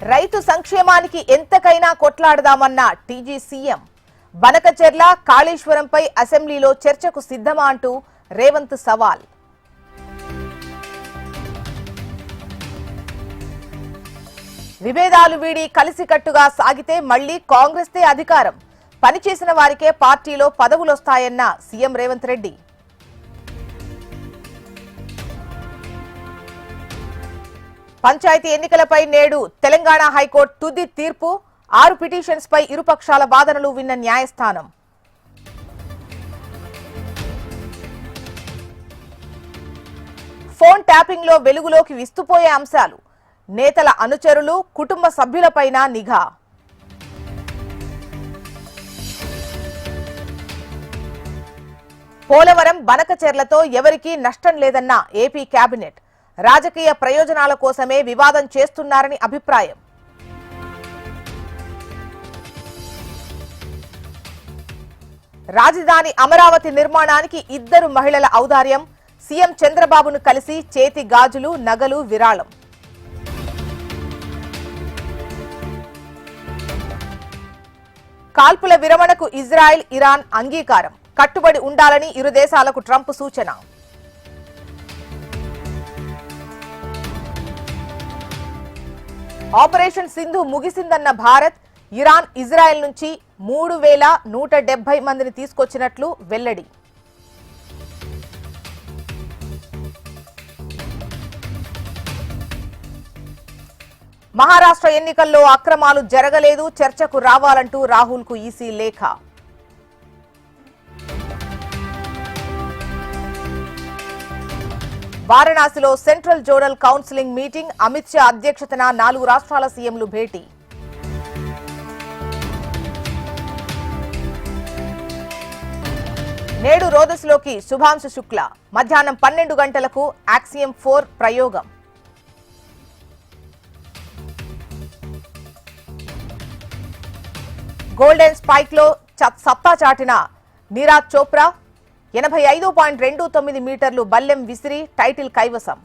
రైతు సంక్షేమానికి ఎంతకైనా కొట్లాడదామన్న టీజీ సీఎం బనకచెర్ల కాళేశ్వరంపై అసెంబ్లీలో చర్చకు సిద్ధమా అంటూ రేవంత్ సవాల్. విభేదాలు వీడి కలిసికట్టుగా సాగితే మళ్లీ కాంగ్రెస్దే అధికారం, పనిచేసిన వారికే పార్టీలో పదవులొస్తాయన్న సీఎం రేవంత్ రెడ్డి. పంచాయతీ ఎన్నికలపై నేడు తెలంగాణ హైకోర్టు తుది తీర్పు. 6 పిటిషన్స్ పై ఇరుపక్షాల వాదనలు విన్న న్యాయస్థానం. ఫోన్ ట్యాపింగ్ లో వెలుగులోకి విస్తుపోయే అంశాలు, నేతల అనుచరులు, కుటుంబ సభ్యులపైన నిఘా. పోలవరం బనకచెర్లతో ఎవరికీ నష్టం లేదన్న ఏపీ కేబినెట్. రాజకీయ ప్రయోజనాల కోసమే వివాదం చేస్తున్నారని అభిప్రాయం. రాజధాని అమరావతి నిర్మాణానికి 2 మహిళల ఔదార్యం. సీఎం చంద్రబాబును కలిసి చేతి గాజులు, నగలు విరాళం. కాల్పుల విరమణకు ఇజ్రాయెల్, ఇరాన్ అంగీకారం. కట్టుబడి ఉండాలని ఇరు దేశాలకు ట్రంప్ సూచన. ఆపరేషన్ సింధు ముగిసిందన్న భారత్. ఇరాన్, ఇజ్రాయెల్ నుంచి 3170 మందిని తీసుకొచ్చినట్లు వెల్లడి. మహారాష్ట్ర ఎన్నికల్లో అక్రమాలు జరగలేదు, చర్చకు రావాలంటూ రాహుల్కు ఈసీ లేఖ. వారణాసిలో central zonal counselling meeting. Amit Shah అధ్యక్షతన 4 రాష్ట్రాల సీఎంలు భేటీ. నేడు రోదస్లోకి శుభాంశు శుక్ల. మధ్యాహ్నం 12 గంటలకు యాక్సియం 4 ప్రయోగం. గోల్డెన్ స్పైక్ లో సత్తా చాటిన నీరజ్ చోప్రా. 85.29 మీటర్లు బల్లెం విసిరి టైటిల్ కైవసం.